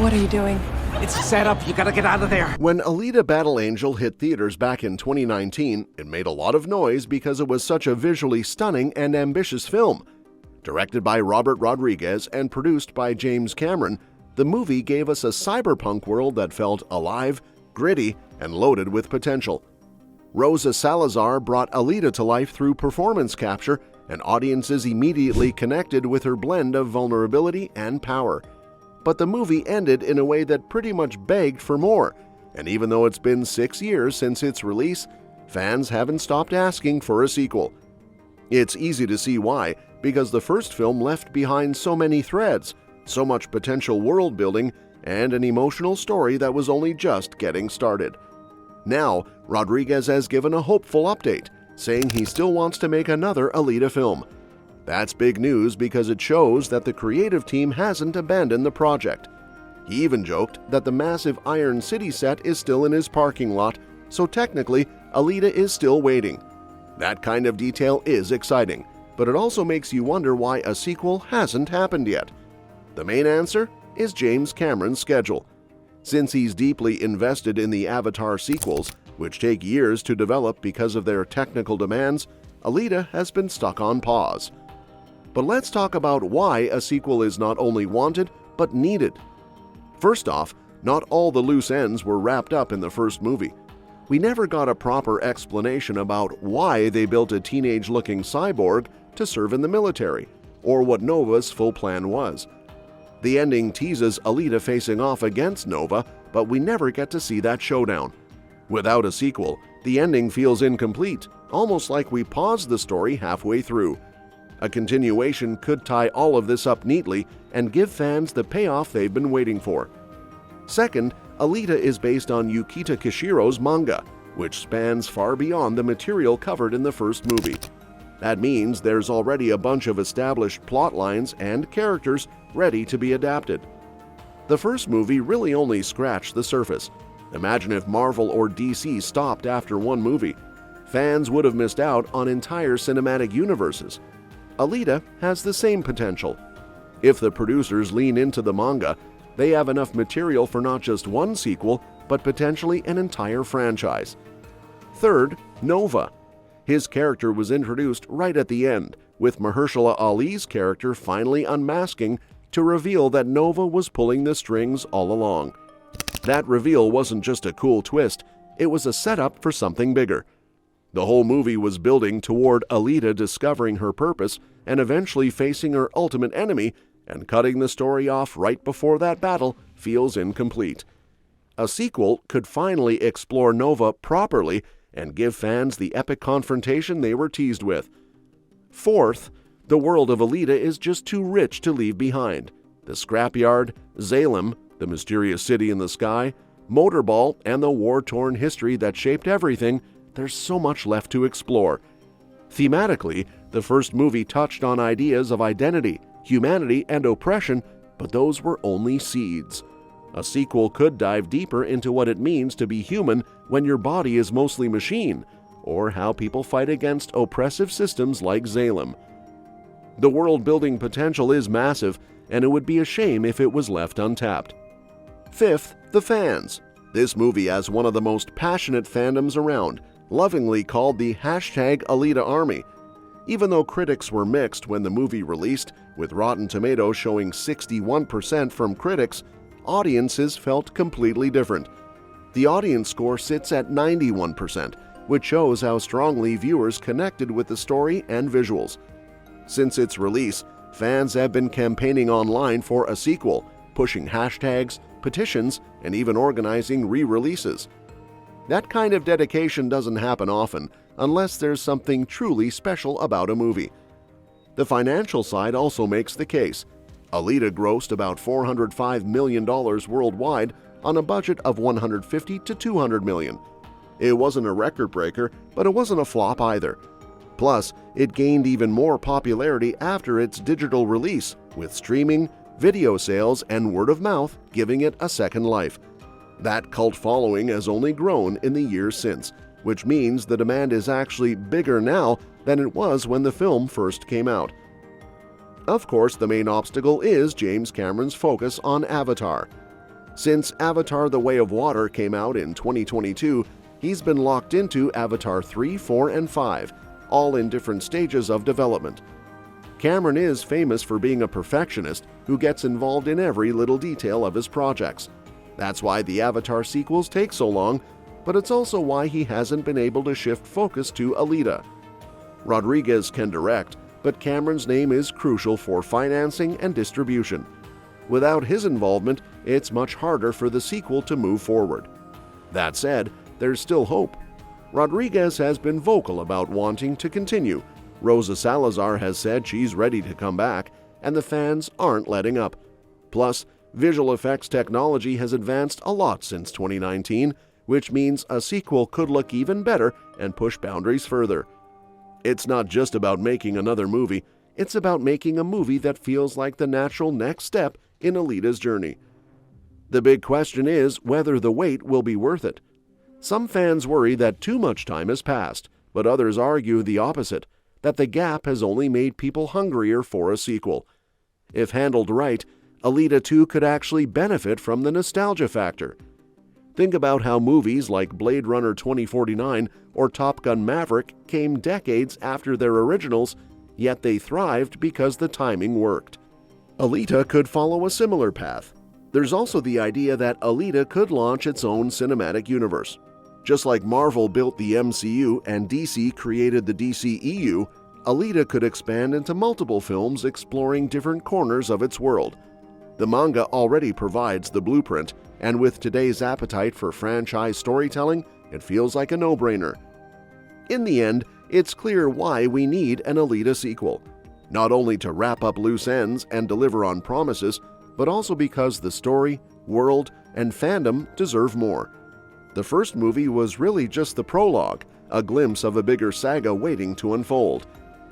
What are you doing? It's set up. You gotta get out of there. When Alita Battle Angel hit theaters back in 2019, it made a lot of noise because it was such a visually stunning and ambitious film. Directed by Robert Rodriguez and produced by James Cameron, the movie gave us a cyberpunk world that felt alive, gritty, and loaded with potential. Rosa Salazar brought Alita to life through performance capture, and audiences immediately connected with her blend of vulnerability and power. But the movie ended in a way that pretty much begged for more, and even though it's been 6 years since its release, fans haven't stopped asking for a sequel. It's easy to see why, because the first film left behind so many threads, so much potential world building, and an emotional story that was only just getting started. Now, Rodriguez has given a hopeful update, saying he still wants to make another Alita film. That's big news because it shows that the creative team hasn't abandoned the project. He even joked that the massive Iron City set is still in his parking lot, so technically, Alita is still waiting. That kind of detail is exciting, but it also makes you wonder why a sequel hasn't happened yet. The main answer is James Cameron's schedule. Since he's deeply invested in the Avatar sequels, which take years to develop because of their technical demands, Alita has been stuck on pause. But let's talk about why a sequel is not only wanted, but needed. First off, not all the loose ends were wrapped up in the first movie. We never got a proper explanation about why they built a teenage-looking cyborg to serve in the military, or what Nova's full plan was. The ending teases Alita facing off against Nova, but we never get to see that showdown. Without a sequel, the ending feels incomplete, almost like we paused the story halfway through. A continuation could tie all of this up neatly and give fans the payoff they've been waiting for. Second, Alita is based on Yukito Kishiro's manga, which spans far beyond the material covered in the first movie. That means there's already a bunch of established plot lines and characters ready to be adapted. The first movie really only scratched the surface. Imagine if Marvel or DC stopped after one movie. Fans would have missed out on entire cinematic universes. Alita has the same potential. If the producers lean into the manga, they have enough material for not just one sequel, but potentially an entire franchise. Third, Nova. His character was introduced right at the end, with Mahershala Ali's character finally unmasking to reveal that Nova was pulling the strings all along. That reveal wasn't just a cool twist, it was a setup for something bigger. The whole movie was building toward Alita discovering her purpose and eventually facing her ultimate enemy, and cutting the story off right before that battle feels incomplete. A sequel could finally explore Nova properly and give fans the epic confrontation they were teased with. Fourth, the world of Alita is just too rich to leave behind. The scrapyard, Zalem, the mysterious city in the sky, Motorball, and the war-torn history that shaped everything, there's so much left to explore. Thematically, the first movie touched on ideas of identity, humanity, and oppression, but those were only seeds. A sequel could dive deeper into what it means to be human when your body is mostly machine, or how people fight against oppressive systems like Zalem. The world-building potential is massive, and it would be a shame if it was left untapped. Fifth, the fans. This movie has one of the most passionate fandoms around, lovingly called the #Alita Army. Even though critics were mixed when the movie released, with Rotten Tomatoes showing 61% from critics, audiences felt completely different. The audience score sits at 91%, which shows how strongly viewers connected with the story and visuals. Since its release, fans have been campaigning online for a sequel, pushing hashtags, petitions, and even organizing re-releases. That kind of dedication doesn't happen often unless there's something truly special about a movie. The financial side also makes the case. Alita grossed about $405 million worldwide on a budget of $150 to $200 million. It wasn't a record breaker, but it wasn't a flop either. Plus, it gained even more popularity after its digital release, with streaming, video sales, and word of mouth giving it a second life. That cult following has only grown in the years since, which means the demand is actually bigger now than it was when the film first came out. Of course, the main obstacle is James Cameron's focus on Avatar. Since Avatar: The Way of Water came out in 2022, he's been locked into Avatar 3, 4, and 5, all in different stages of development. Cameron is famous for being a perfectionist who gets involved in every little detail of his projects. That's why the Avatar sequels take so long, but it's also why he hasn't been able to shift focus to Alita. Rodriguez can direct, but Cameron's name is crucial for financing and distribution. Without his involvement, it's much harder for the sequel to move forward. That said, there's still hope. Rodriguez has been vocal about wanting to continue. Rosa Salazar has said she's ready to come back, and the fans aren't letting up. Plus, visual effects technology has advanced a lot since 2019, which means a sequel could look even better and push boundaries further. It's not just about making another movie, it's about making a movie that feels like the natural next step in Alita's journey. The big question is whether the wait will be worth it. Some fans worry that too much time has passed, but others argue the opposite, that the gap has only made people hungrier for a sequel. If handled right, Alita 2 could actually benefit from the nostalgia factor. Think about how movies like Blade Runner 2049 or Top Gun Maverick came decades after their originals, yet they thrived because the timing worked. Alita could follow a similar path. There's also the idea that Alita could launch its own cinematic universe. Just like Marvel built the MCU and DC created the DCEU, Alita could expand into multiple films exploring different corners of its world. The manga already provides the blueprint, and with today's appetite for franchise storytelling, it feels like a no-brainer. In the end, it's clear why we need an Alita sequel. Not only to wrap up loose ends and deliver on promises, but also because the story, world, and fandom deserve more. The first movie was really just the prologue, a glimpse of a bigger saga waiting to unfold.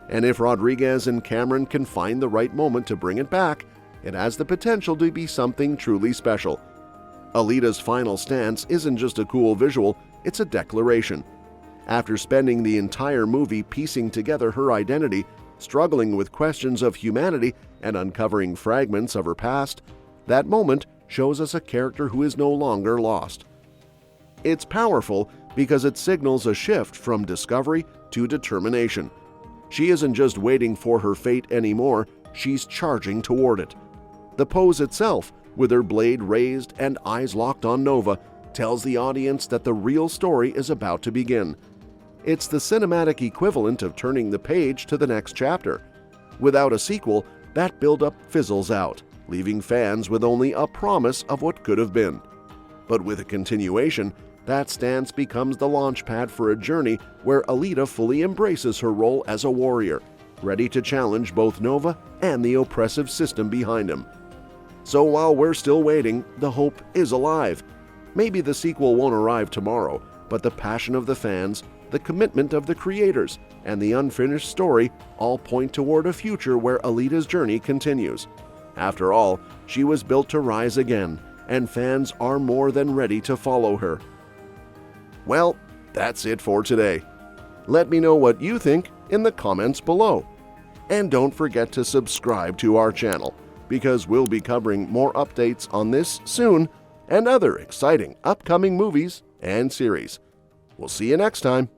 And if Rodriguez and Cameron can find the right moment to bring it back, it has the potential to be something truly special. Alita's final stance isn't just a cool visual, it's a declaration. After spending the entire movie piecing together her identity, struggling with questions of humanity, and uncovering fragments of her past, that moment shows us a character who is no longer lost. It's powerful because it signals a shift from discovery to determination. She isn't just waiting for her fate anymore, she's charging toward it. The pose itself, with her blade raised and eyes locked on Nova, tells the audience that the real story is about to begin. It's the cinematic equivalent of turning the page to the next chapter. Without a sequel, that buildup fizzles out, leaving fans with only a promise of what could have been. But with a continuation, that stance becomes the launchpad for a journey where Alita fully embraces her role as a warrior, ready to challenge both Nova and the oppressive system behind him. So while we're still waiting, the hope is alive. Maybe the sequel won't arrive tomorrow, but the passion of the fans, the commitment of the creators, and the unfinished story all point toward a future where Alita's journey continues. After all, she was built to rise again, and fans are more than ready to follow her. Well, that's it for today. Let me know what you think in the comments below. And don't forget to subscribe to our channel, because we'll be covering more updates on this soon and other exciting upcoming movies and series. We'll see you next time.